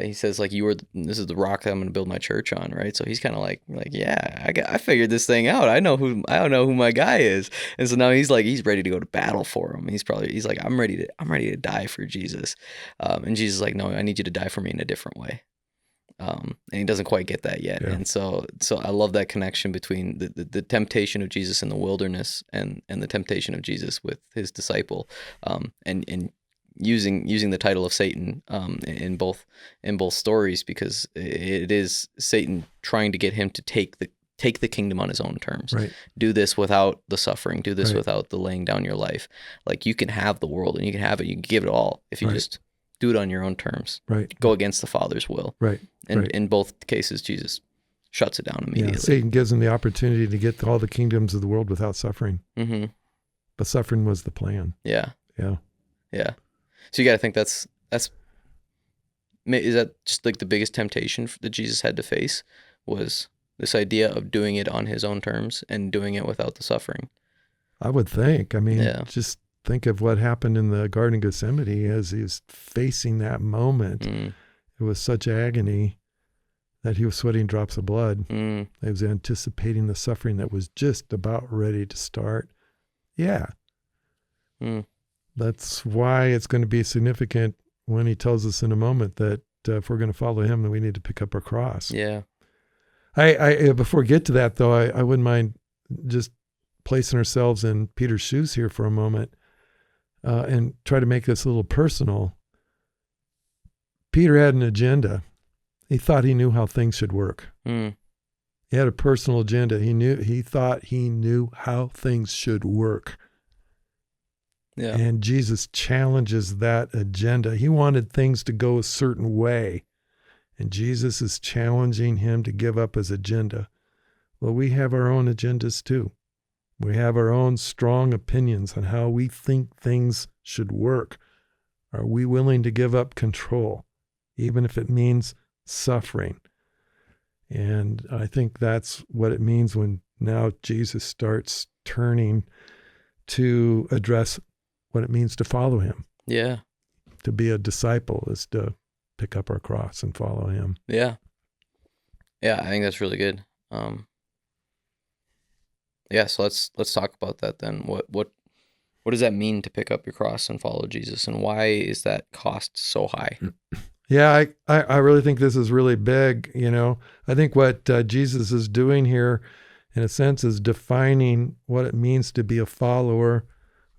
he says like, this is the rock that I'm going to build my church on, right? So he's kind of like, yeah, I figured this thing out. I don't know who my guy is. And so now he's ready to go to battle for him. He's like, I'm ready to die for Jesus. And Jesus is like, no, I need you to die for me in a different way. And he doesn't quite get that yet. Yeah. And so I love that connection between the temptation of Jesus in the wilderness and the temptation of Jesus with his disciple, and using the title of Satan in both stories, because it is Satan trying to get him to take the kingdom on his own terms. Right. Do this without the suffering. Do this without the laying down your life. Like, you can have the world and you can have it. You can give it all if you just do it on your own terms. Right. Go against the Father's will. Right. And in both cases, Jesus shuts it down immediately. Yeah, Satan gives him the opportunity to get all the kingdoms of the world without suffering. Mm-hmm. But suffering was the plan. Yeah. Yeah. Yeah. So you got to think is that just like the biggest temptation that Jesus had to face, was this idea of doing it on his own terms and doing it without the suffering? I would think. I mean, just think of what happened in the Garden of Gethsemane as he was facing that moment. It was such agony that he was sweating drops of blood. He was anticipating the suffering that was just about ready to start. Yeah. That's why it's going to be significant when he tells us in a moment that if we're going to follow him, then we need to pick up our cross. Yeah. I before we get to that, though, I wouldn't mind just placing ourselves in Peter's shoes here for a moment. And try to make this a little personal. Peter had an agenda. He thought he knew how things should work. He had a personal agenda. He thought he knew how things should work. Yeah. And Jesus challenges that agenda. He wanted things to go a certain way. And Jesus is challenging him to give up his agenda. Well, we have our own agendas too. We have our own strong opinions on how we think things should work. Are we willing to give up control, even if it means suffering? And I think that's what it means when now Jesus starts turning to address what it means to follow him. Yeah. To be a disciple is to pick up our cross and follow him. Yeah. Yeah, I think that's really good. Yeah, so let's talk about that then. What does that mean to pick up your cross and follow Jesus, and why is that cost so high? Yeah, I really think this is really big. I think what Jesus is doing here, in a sense, is defining what it means to be a follower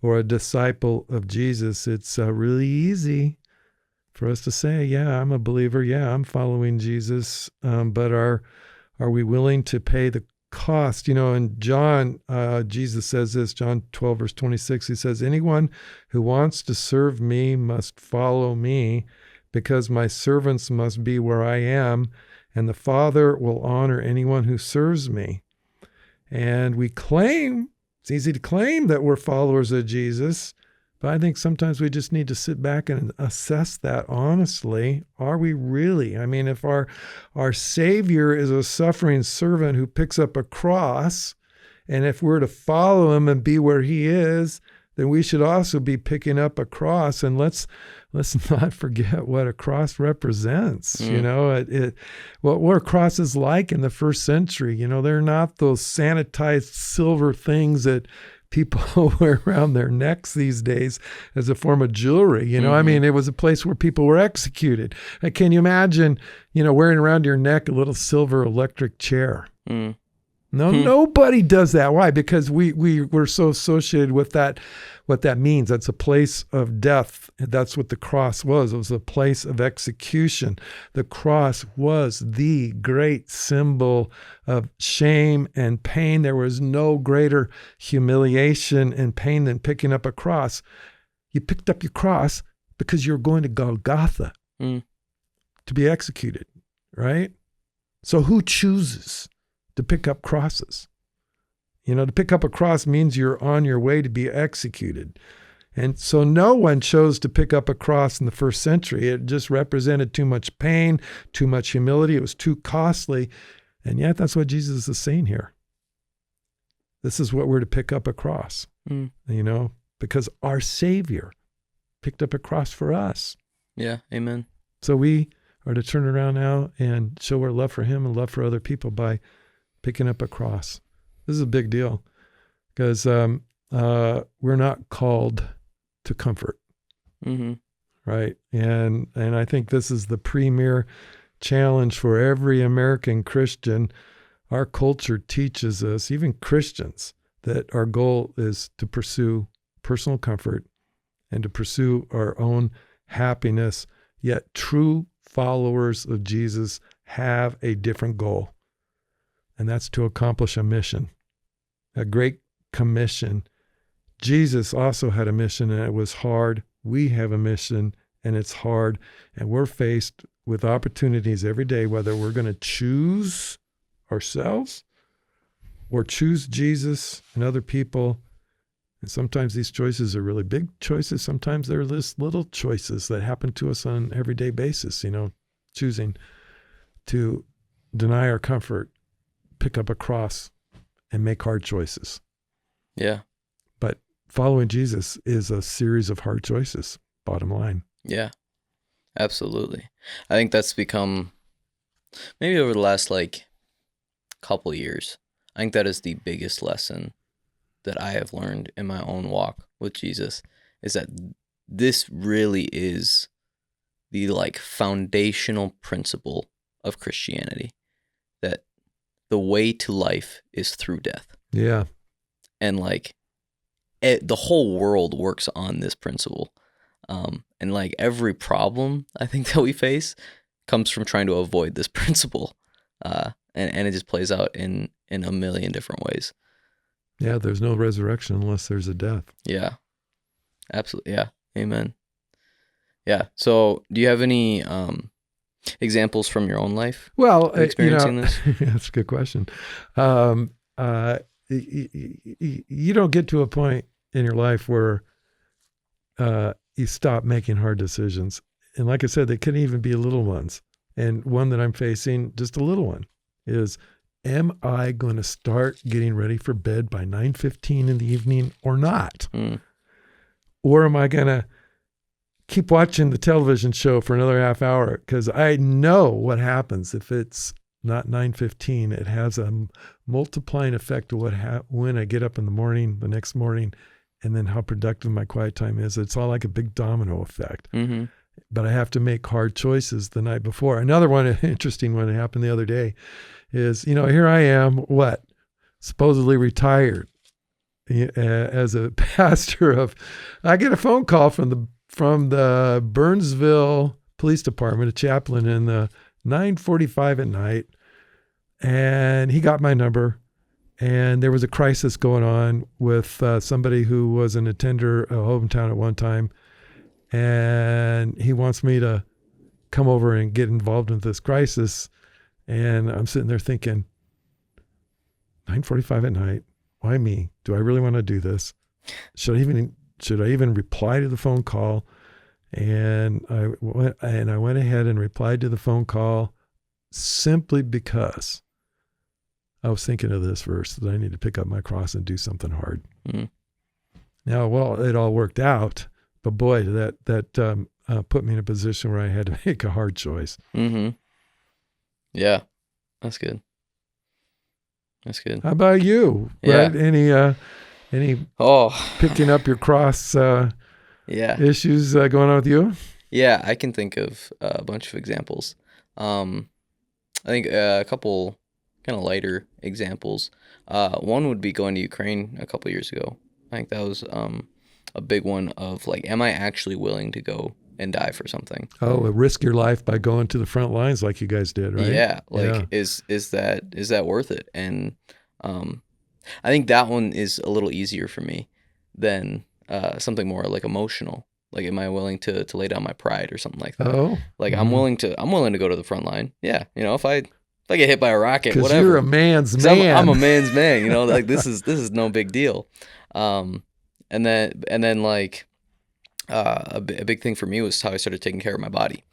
or a disciple of Jesus. It's really easy for us to say, yeah, I'm a believer. Yeah, I'm following Jesus. But are we willing to pay the cost? In John, Jesus says this, John 12, verse 26, he says, anyone who wants to serve me must follow me, because my servants must be where I am, and the Father will honor anyone who serves me. And it's easy to claim that we're followers of Jesus, but I think sometimes we just need to sit back and assess that honestly. Are we really? I mean, if our Savior is a suffering servant who picks up a cross, and if we're to follow him and be where he is, then we should also be picking up a cross. And let's not forget what a cross represents. You know, what a cross is like in the first century. You know, they're not those sanitized silver things that people wear around their necks these days as a form of jewelry. You know, I mean, it was a place where people were executed. Can you imagine, you know, wearing around your neck a little silver electric chair? No, nobody does that. Why? Because we're so associated with that, what that means. That's a place of death. That's what the cross was. It was a place of execution. The cross was the great symbol of shame and pain. There was no greater humiliation and pain than picking up a cross. You picked up your cross because you're going to Golgotha to be executed, right? So who chooses to pick up crosses? You know, to pick up a cross means you're on your way to be executed. And so no one chose to pick up a cross in the first century. It just represented too much pain, too much humility. It was too costly. And yet that's what Jesus is saying here. This is what we're to pick up a cross, you know, because our Savior picked up a cross for us. Yeah, amen. So we are to turn around now and show our love for him and love for other people by picking up a cross. This is a big deal because we're not called to comfort, right? And I think this is the premier challenge for every American Christian. Our culture teaches us, even Christians, that our goal is to pursue personal comfort and to pursue our own happiness. Yet true followers of Jesus have a different goal, and that's to accomplish a mission, a great commission. Jesus also had a mission, and it was hard. We have a mission, and it's hard, and we're faced with opportunities every day, whether we're going to choose ourselves or choose Jesus and other people. And sometimes these choices are really big choices. Sometimes they're just little choices that happen to us on an everyday basis, you know, choosing to deny our comfort, pick up a cross, and make hard choices. Yeah. But following Jesus is a series of hard choices, bottom line. Yeah, absolutely. I think that's become, maybe over the last couple years, I think that is the biggest lesson that I have learned in my own walk with Jesus, is that this really is the foundational principle of Christianity, that the way to life is through death. Yeah. And the whole world works on this principle. And every problem I think that we face comes from trying to avoid this principle. And it just plays out in a million different ways. Yeah, there's no resurrection unless there's a death. Yeah, absolutely. Yeah, amen. Yeah, so do you have any examples from your own life? Well, experiencing this? That's a good question. You don't get to a point in your life where you stop making hard decisions. And like I said, they couldn't even be little ones. And one that I'm facing, just a little one, is, am I going to start getting ready for bed by 9:15 in the evening or not? Or am I going to keep watching the television show for another half hour? Because I know what happens if it's not 9:15. It has a multiplying effect of when I get up in the morning, the next morning, and then how productive my quiet time is. It's all like a big domino effect. But I have to make hard choices the night before. Another one, an interesting one that happened the other day, is, here I am, supposedly retired as a pastor I get a phone call from the Burnsville Police Department, a chaplain, in the 9:45 at night, and he got my number, and there was a crisis going on with somebody who was an attender of hometown at one time, and he wants me to come over and get involved in this crisis. And I'm sitting there thinking, 9:45 at night, why me? Do I really want to do this? Should I even reply to the phone call? And I went ahead and replied to the phone call simply because I was thinking of this verse, that I need to pick up my cross and do something hard. Now, well, it all worked out, but boy, that put me in a position where I had to make a hard choice. Mm-hmm. Yeah, that's good. That's good. How about you? Yeah. Right? Any picking up your cross yeah. issues going on with you? Yeah, I can think of a bunch of examples. I think a couple kind of lighter examples. One would be going to Ukraine a couple years ago. I think that was a big one of like, am I actually willing to go and die for something? Oh, risk your life by going to the front lines like you guys did, right? Yeah, like is that worth it? And I think that one is a little easier for me than something more like emotional. Like, am I willing to lay down my pride or something like that? Oh, like I'm willing to go to the front line. Yeah, if I get hit by a rocket, whatever. Because you're a man's man. I'm a man's man. Like this is no big deal. And then like a big thing for me was how I started taking care of my body.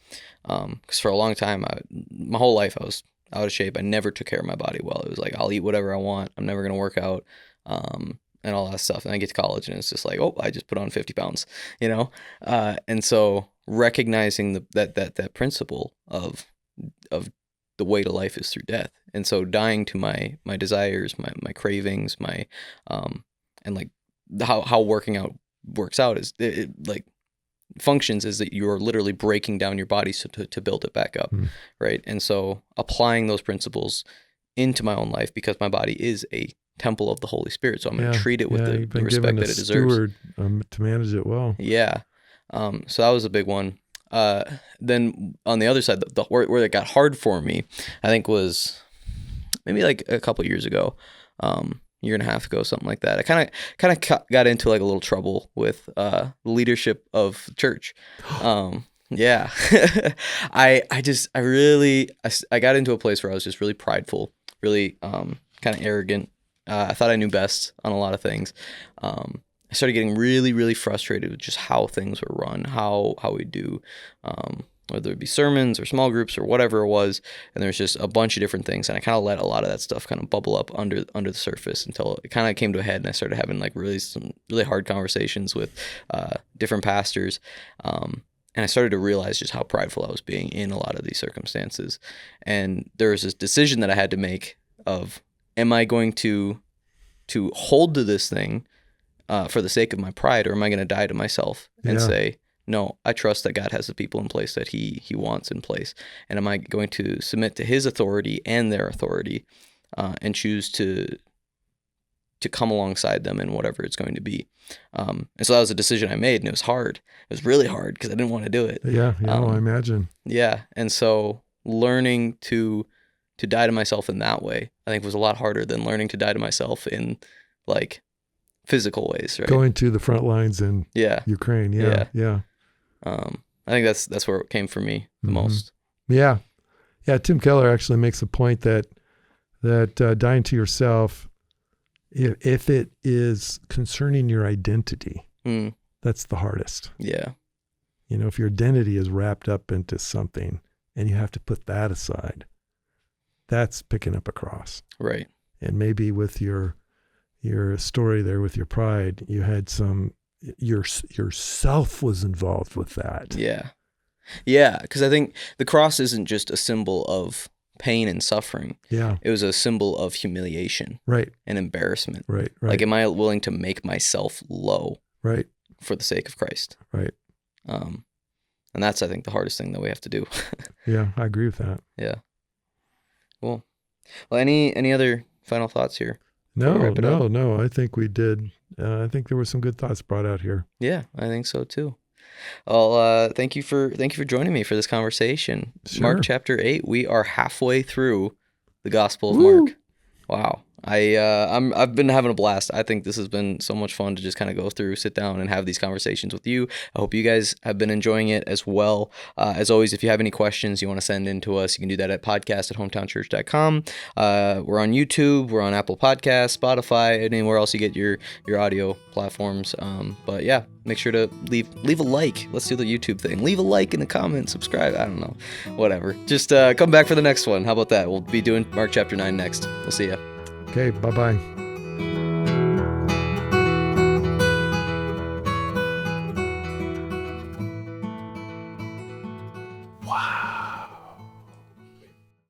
Because for a long time, my whole life I was out of shape. I never took care of my body well. It was like, I'll eat whatever I want. I'm never gonna work out. And all that stuff. And I get to college and it's just like, oh, I just put on 50 pounds, and so recognizing that principle of the way to life is through death. And so dying to my desires, my cravings, my, and like how working out works out is it like functions is that you're literally breaking down your body to build it back up. Right. And so applying those principles into my own life, because my body is a temple of the Holy Spirit, so I'm going to treat it with the respect that it deserves. Steward, to manage it well. Yeah. So that was a big one. Then on the other side, where it got hard for me, I think was maybe like a couple years ago, year and a half ago, something like that. I kind of got into like a little trouble with the leadership of church. Yeah. I got into a place where I was just really prideful, really kind of arrogant. I thought I knew best on a lot of things. I started getting really, really frustrated with just how things were run, how we do, whether it be sermons or small groups or whatever it was. And there's just a bunch of different things. And I kind of let a lot of that stuff kind of bubble up under the surface until it kind of came to a head. And I started having like some really hard conversations with different pastors. And I started to realize just how prideful I was being in a lot of these circumstances. And there was this decision that I had to make of, am I going to hold to this thing for the sake of my pride, or am I going to die to myself and say, no, I trust that God has the people in place that he wants in place? And am I going to submit to his authority and their authority and choose to come alongside them in whatever it's going to be? And so that was a decision I made, and it was hard. It was really hard because I didn't want to do it. Yeah, I imagine. Yeah, and so learning to die to myself in that way, I think, was a lot harder than learning to die to myself in like physical ways, right? Going to the front lines in Ukraine. Yeah. I think that's where it came for me the most. Yeah. Tim Keller actually makes a point that dying to yourself, if it is concerning your identity, that's the hardest. Yeah. If your identity is wrapped up into something and you have to put that aside, that's picking up a cross. Right. And maybe with your story there with your pride, you had yourself was involved with that. Yeah. Yeah, because I think the cross isn't just a symbol of pain and suffering. Yeah. It was a symbol of humiliation. Right. And embarrassment. Right. Like, am I willing to make myself low? Right. For the sake of Christ? Right. And that's, I think, the hardest thing that we have to do. Yeah, I agree with that. Yeah. Cool. Well, any other final thoughts here? No. I think we did. I think there were some good thoughts brought out here. Yeah, I think so too. Well, thank you for joining me for this conversation. Sure. Mark chapter 8. We are halfway through the Gospel of Mark. Wow. I've been having a blast. I think this has been so much fun to just kind of go through, sit down, and have these conversations with you. I hope you guys have been enjoying it as well. As always, if you have any questions you want to send in to us, you can do that at podcast@hometownchurch.com. We're on YouTube. We're on Apple Podcasts, Spotify, anywhere else you get your audio platforms. But yeah, make sure to leave a like. Let's do the YouTube thing. Leave a like in the comments, subscribe. I don't know, whatever. Just come back for the next one. How about that? We'll be doing Mark chapter 9 next. We'll see ya. Okay, bye-bye.